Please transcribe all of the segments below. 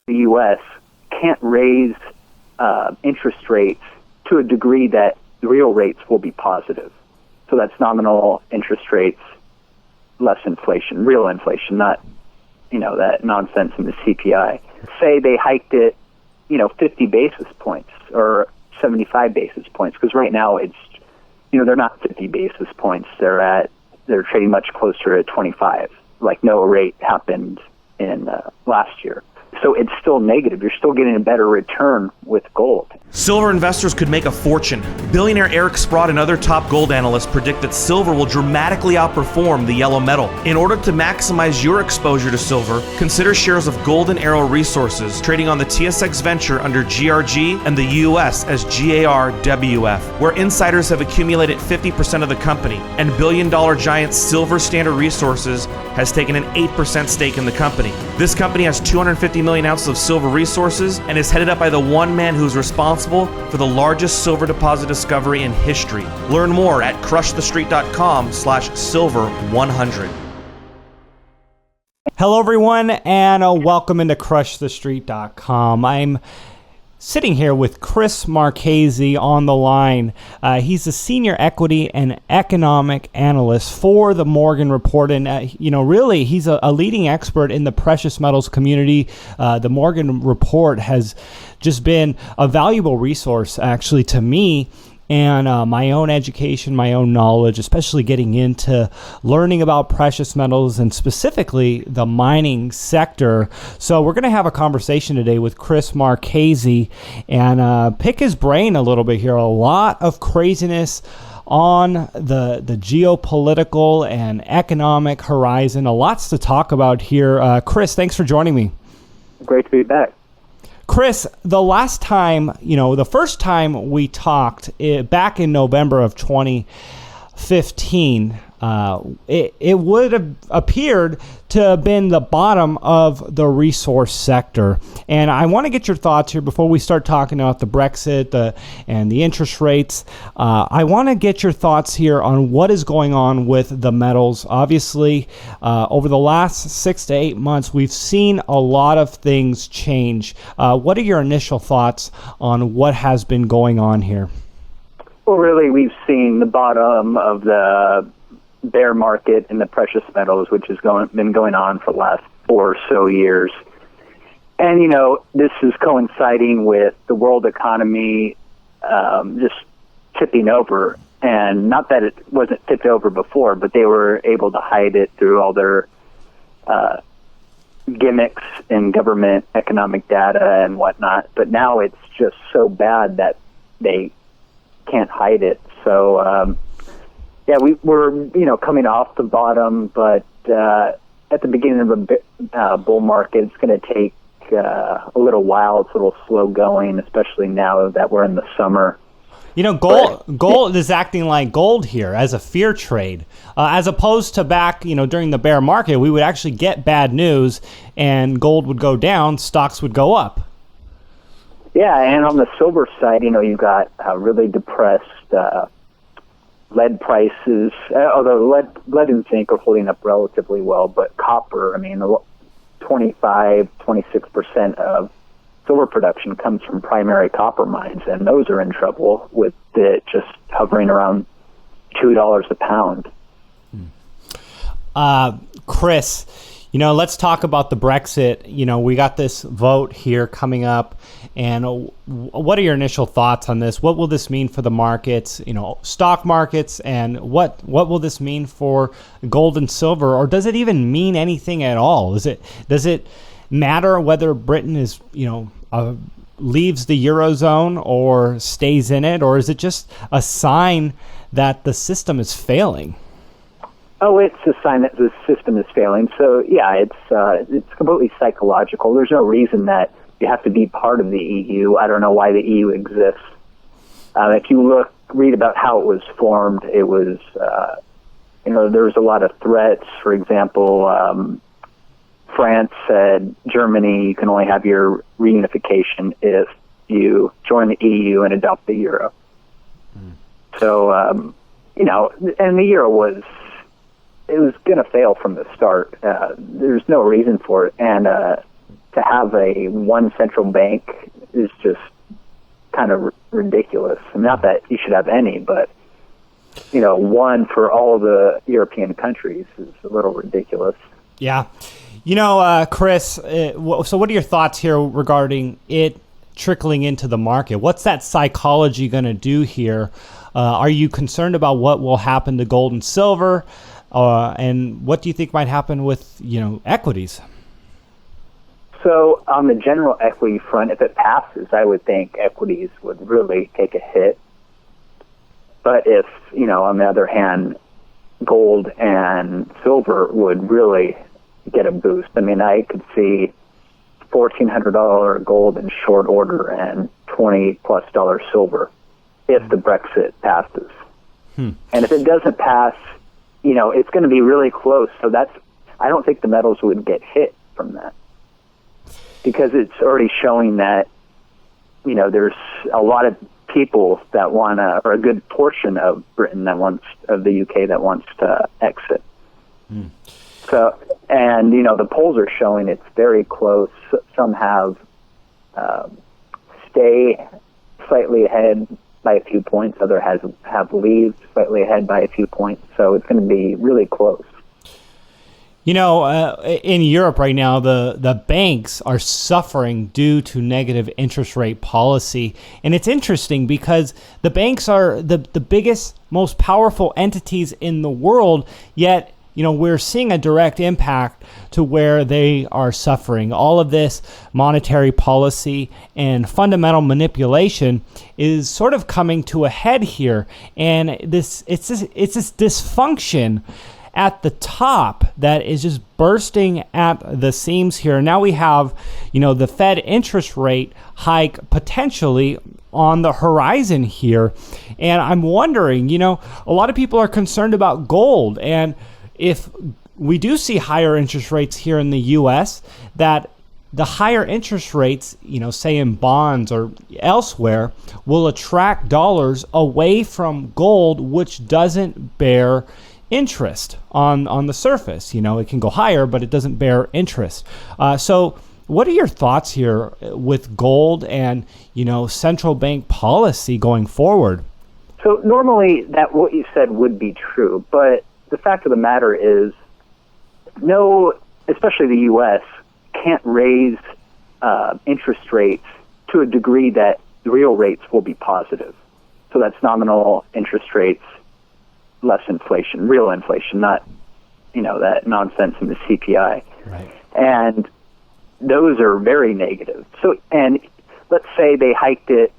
the U.S. can't raise interest rates to a degree that the real rates will be positive. So that's nominal interest rates, less inflation, real inflation, not, that nonsense in the CPI. Say they hiked it, 50 basis points or 75 basis points, because right now it's, they're not 50 basis points. They're trading much closer to 25, like no rate happened in last year. So it's still negative. You're still getting a better return with gold. Silver investors could make a fortune. Billionaire Eric Sprott and other top gold analysts predict that silver will dramatically outperform the yellow metal. In order to maximize your exposure to silver, consider shares of Golden Arrow Resources trading on the TSX Venture under GRG and the US as GARWF, where insiders have accumulated 50% of the company, and billion-dollar giant Silver Standard Resources has taken an 8% stake in the company. This company has 250 million ounces of silver resources and is headed up by the one man who is responsible for the largest silver deposit discovery in history. Learn more at crushthestreet.com/silver100. Hello, everyone, and welcome into crushthestreet.com. I'm sitting here with Chris Marchese on the line. He's a senior equity and economic analyst for the Morgan Report, and really, he's a leading expert in the precious metals community. The Morgan Report has just been a valuable resource, actually, to me. And my own education, my own knowledge, especially getting into learning about precious metals and specifically the mining sector. So we're going to have a conversation today with Chris Marchese and pick his brain a little bit here. A lot of craziness on the geopolitical and economic horizon. A lots to talk about here. Chris, thanks for joining me. Great to be back. Chris, the last time, the first time we talked back in November of 2015, it would have appeared to have been the bottom of the resource sector. And I want to get your thoughts here before we start talking about the BREXIT and the interest rates. I want to get your thoughts here on what is going on with the metals. Obviously, over the last 6 to 8 months, we've seen a lot of things change. What are your initial thoughts on what has been going on here? Well, really, we've seen the bottom of the bear market in the precious metals, which has been going on for the last 4 or so years. And, this is coinciding with the world economy just tipping over. And not that it wasn't tipped over before, but they were able to hide it through all their gimmicks in government economic data and whatnot. But now it's just so bad that they can't hide it. So, we're coming off the bottom, but at the beginning of a bull market, it's going to take a little while. It's a little slow going, especially now that we're in the summer. Gold is acting like gold here as a fear trade, as opposed to back, during the bear market, we would actually get bad news and gold would go down, stocks would go up. Yeah, and on the silver side, you've got really depressed lead prices, although lead and zinc are holding up relatively well, but copper, 26% of silver production comes from primary copper mines, and those are in trouble with it just hovering around $2 a pound. Chris, let's talk about the Brexit. We got this vote here coming up, and what are your initial thoughts on this? What will this mean for the markets, stock markets, and what will this mean for gold and silver, or does it even mean anything at all? Does it matter whether Britain is, leaves the Eurozone or stays in it, or is it just a sign that the system is failing? Oh, it's a sign that the system is failing. So, yeah, it's completely psychological. There's no reason that you have to be part of the EU. I don't know why the EU exists. If you read about how it was formed, it was, there was a lot of threats. For example, France said, Germany, you can only have your reunification if you join the EU and adopt the euro. So, and the euro was going to fail from the start. There's no reason for it. And to have a one central bank is just kind of ridiculous. Not that you should have any, but one for all the European countries is a little ridiculous. Yeah. Chris, so what are your thoughts here regarding it trickling into the market? What's that psychology going to do here? Are you concerned about what will happen to gold and silver? And what do you think might happen with, equities? So on the general equity front, if it passes, I would think equities would really take a hit. But if, on the other hand, gold and silver would really get a boost. I mean, I could see $1,400 gold in short order and $20+ silver if the Brexit passes. And if it doesn't pass, it's going to be really close. So I don't think the metals would get hit from that, because it's already showing that, there's a lot of people that or a good portion of Britain of the UK that wants to exit. So, and, the polls are showing it's very close. Some have stay slightly ahead by a few points. Others have leave slightly ahead by a few points. So it's going to be really close. In Europe right now, the banks are suffering due to negative interest rate policy. And it's interesting because the banks are the biggest, most powerful entities in the world, yet we're seeing a direct impact to where they are suffering. All of this monetary policy and fundamental manipulation is sort of coming to a head here. And it's this dysfunction at the top that is just bursting at the seams here. Now we have, the Fed interest rate hike potentially on the horizon here. And I'm wondering, a lot of people are concerned about gold. And if we do see higher interest rates here in the U.S., that the higher interest rates, say in bonds or elsewhere, will attract dollars away from gold, which doesn't bear interest on the surface. It can go higher, but it doesn't bear interest. So what are your thoughts here with gold and, central bank policy going forward? So normally that what you said would be true, but the fact of the matter is especially the U.S., can't raise interest rates to a degree that the real rates will be positive. So that's nominal interest rates less inflation, real inflation, not, that nonsense in the CPI. Right. And those are very negative. So, and let's say they hiked it,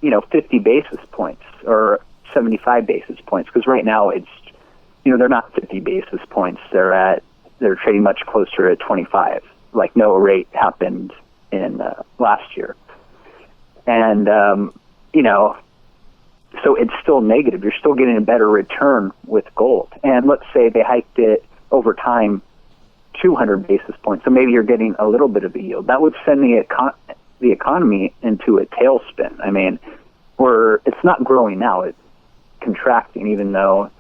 50 basis points or 75 basis points, because right now it's, they're not 50 basis points. They're trading much closer to 25, like no rate happened in last year. And, so it's still negative. You're still getting a better return with gold. And let's say they hiked it over time 200 basis points. So maybe you're getting a little bit of a yield. That would send the economy into a tailspin. I mean, it's not growing now. It's contracting, even though,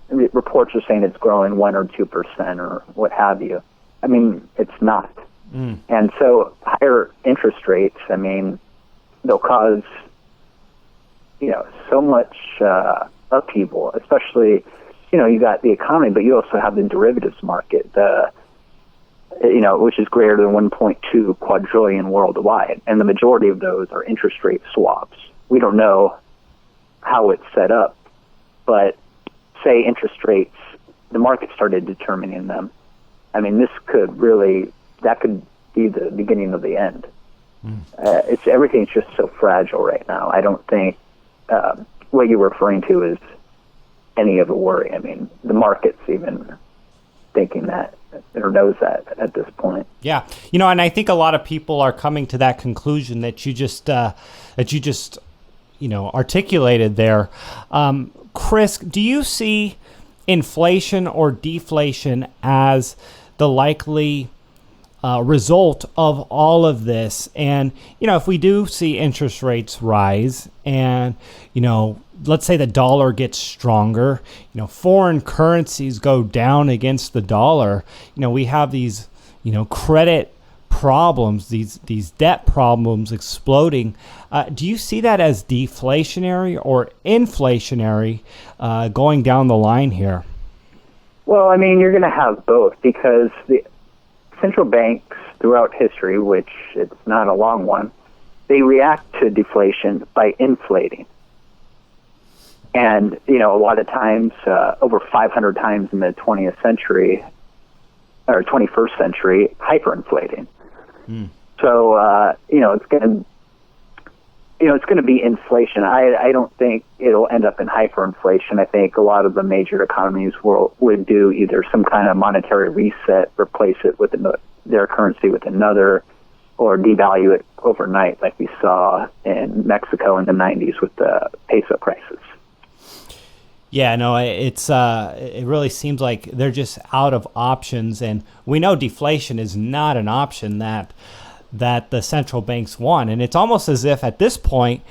reports are saying it's growing 1 or 2% or what have you. I mean, it's not. And so higher interest rates, I mean, they'll cause so much upheaval, especially, you got the economy, but you also have the derivatives market, which is greater than 1.2 quadrillion worldwide. And the majority of those are interest rate swaps. We don't know how it's set up, but say interest rates, the market started determining them. I mean, that could be the beginning of the end. Everything's just so fragile right now. I don't think what you're referring to is any of a worry. I mean, the market's even thinking that or knows that at this point. Yeah, and I think a lot of people are coming to that conclusion that you just articulated there. Chris, do you see inflation or deflation as the likely result of all of this? And, if we do see interest rates rise and, let's say the dollar gets stronger, foreign currencies go down against the dollar, we have these, credit problems, these debt problems exploding, do you see that as deflationary or inflationary going down the line here? Well, I mean, you're going to have both, because the central banks throughout history, which it's not a long one, they react to deflation by inflating. And, a lot of times, over 500 times in the 20th century, or 21st century, hyperinflating. So, it's going to be inflation. I don't think it'll end up in hyperinflation. I think a lot of the major economies would do either some kind of monetary reset, replace it with their currency with another, or devalue it overnight, like we saw in Mexico in the 90s with the peso crisis. Yeah, no, it really seems like they're just out of options, and we know deflation is not an option that the central banks want. And it's almost as if at this point,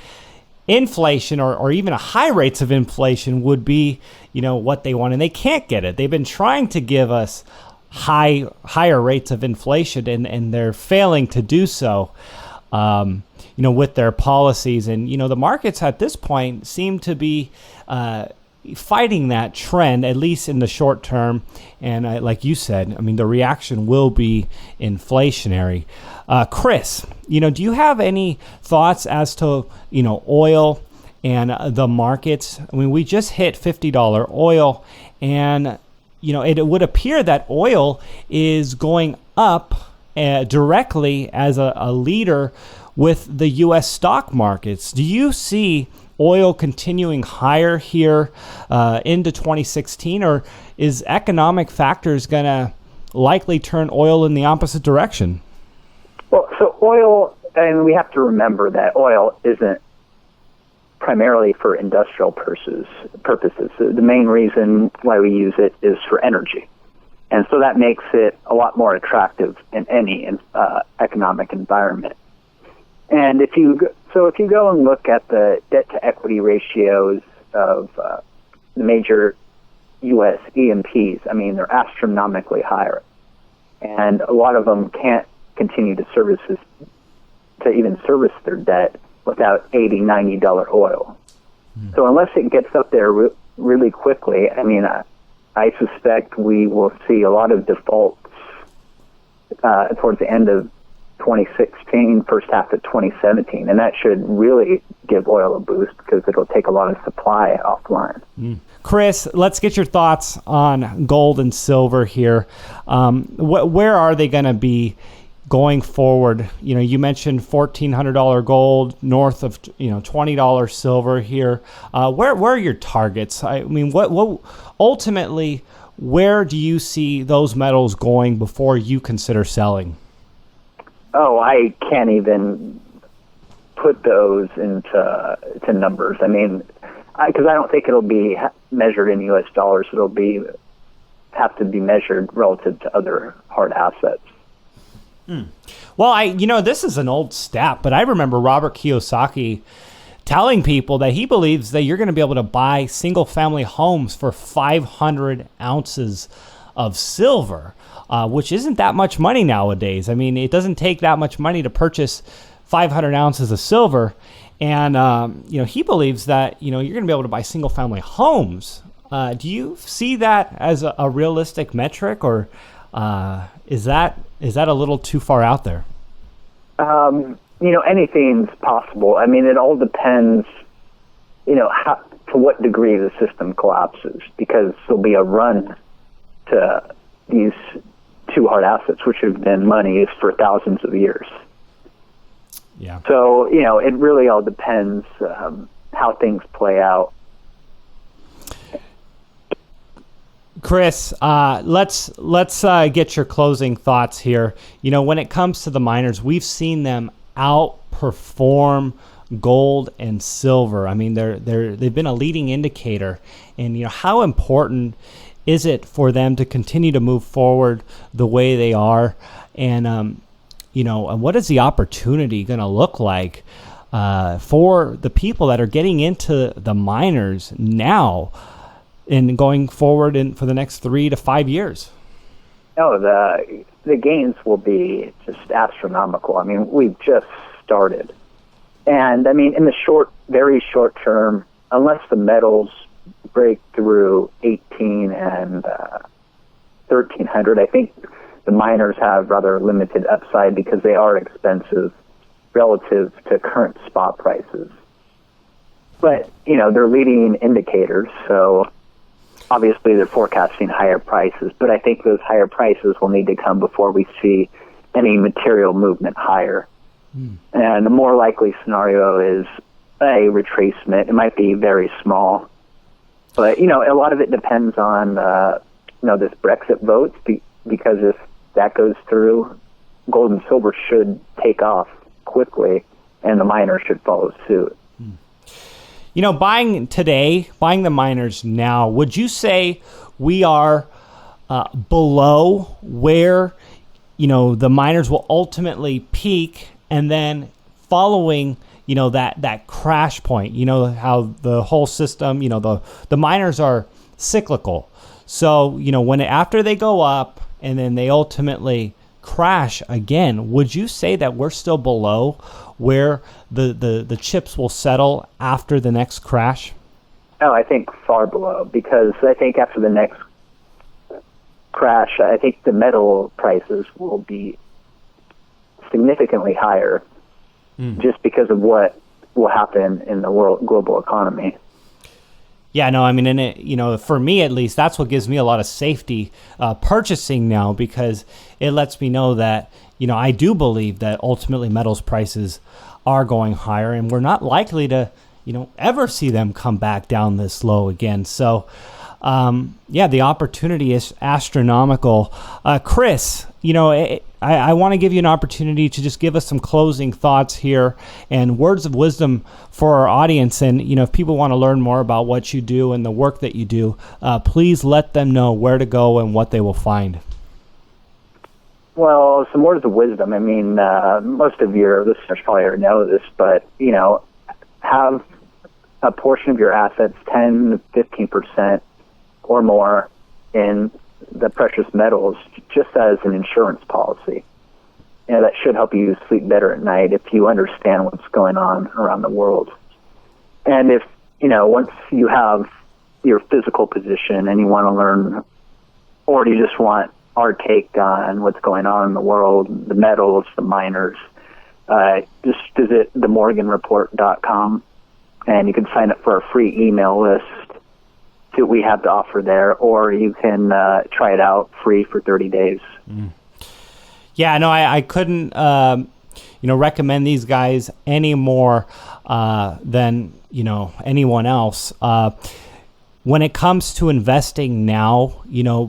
inflation or even a high rates of inflation would be, what they want, and they can't get it. They've been trying to give us higher rates of inflation, and they're failing to do so, with their policies. And, the markets at this point seem to be fighting that trend, at least in the short term. And like you said, I mean, the reaction will be inflationary. Chris, do you have any thoughts as to, oil and the markets? I mean, we just hit $50 oil, and, it would appear that oil is going up directly as a leader with the U.S. stock markets. Do you see oil continuing higher here into 2016, or is economic factors going to likely turn oil in the opposite direction? Well, so oil, and we have to remember that oil isn't primarily for industrial purposes. So the main reason why we use it is for energy. And so that makes it a lot more attractive in any economic environment. And if you go and look at the debt-to-equity ratios of the major U.S. E&Ps, I mean, they're astronomically higher. And a lot of them can't continue to even service their debt without $80, $90 oil. So unless it gets up there really quickly, I mean, I suspect we will see a lot of defaults towards the end of 2016, first half of 2017, and that should really give oil a boost because it'll take a lot of supply offline. Chris, let's get your thoughts on gold and silver here. Where are they going to be going forward? You mentioned $1,400 gold, north of $20 silver here. Where are your targets? I mean, what ultimately, where do you see those metals going before you consider selling? Oh, I can't even put those into numbers. I mean, because I don't think it'll be measured in U.S. dollars. It'll have to be measured relative to other hard assets. Well, this is an old stat, but I remember Robert Kiyosaki telling people that he believes that you're going to be able to buy single-family homes for 500 ounces of silver, which isn't that much money nowadays. I mean, it doesn't take that much money to purchase 500 ounces of silver. And, he believes that, you're going to be able to buy single-family homes. Do you see that as a realistic metric, or is that a little too far out there? Anything's possible. I mean, it all depends, to what degree the system collapses, because there'll be a run to these two hard assets, which have been money for thousands of years. Yeah. So, it really all depends how things play out. Chris, let's get your closing thoughts here. When it comes to the miners, we've seen them outperform gold and silver. I mean, they've been a leading indicator. And how important is it for them to continue to move forward the way they are? And what is the opportunity going to look like for the people that are getting into the miners now and going forward for the next 3 to 5 years? No, the gains will be just astronomical. I mean, we've just started. And, I mean, in the very short term, unless the metals break through 18 and 1,300, I think the miners have rather limited upside because they are expensive relative to current spot prices. But, they're leading indicators, so obviously they're forecasting higher prices, but I think those higher prices will need to come before we see any material movement higher. And the more likely scenario is a retracement. It might be very small, but a lot of it depends on this Brexit vote, because if that goes through, gold and silver should take off quickly, and the miners should follow suit. Buying the miners now, would you say we are below where the miners will ultimately peak, and then following that crash point, how the whole system, the miners are cyclical. So, after they go up and then they ultimately crash again, would you say that we're still below where the chips will settle after the next crash? Oh, I think far below, because I think after the next crash, I think the metal prices will be significantly higher just because of what will happen in the global economy. Yeah, no, I mean, and for me at least, that's what gives me a lot of safety purchasing now, because it lets me know that, I do believe that ultimately metals prices are going higher, and we're not likely to, ever see them come back down this low again. So, the opportunity is astronomical. Chris, I want to give you an opportunity to just give us some closing thoughts here and words of wisdom for our audience. And, if people want to learn more about what you do and the work that you do, please let them know where to go and what they will find. Well, some words of wisdom. I mean, most of your listeners probably already know this, but, have a portion of your assets, 10 to 15% or more, in the precious metals, just as an insurance policy. That should help you sleep better at night if you understand what's going on around the world. And if, once you have your physical position and you want to learn, or you just want our take on what's going on in the world, the metals, the miners, just visit themorganreport.com, and you can sign up for our free email list, see what we have to offer there, or you can try it out free for 30 days. Yeah, no, I couldn't recommend these guys any more than anyone else. When it comes to investing now,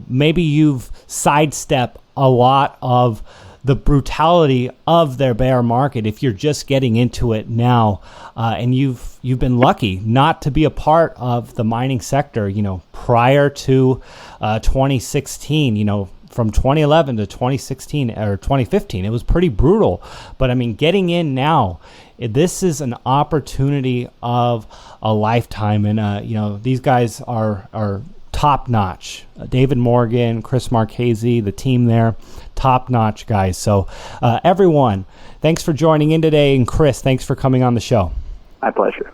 maybe you've sidestepped a lot of the brutality of their bear market if you're just getting into it now, and you've been lucky not to be a part of the mining sector prior to 2016. From 2011 to 2016 or 2015, it was pretty brutal. But I mean, getting in now, this is an opportunity of a lifetime, and these guys are top notch. David Morgan, Chris Marchese, the team there, top notch guys. So everyone, thanks for joining in today, and Chris, thanks for coming on the show. My pleasure.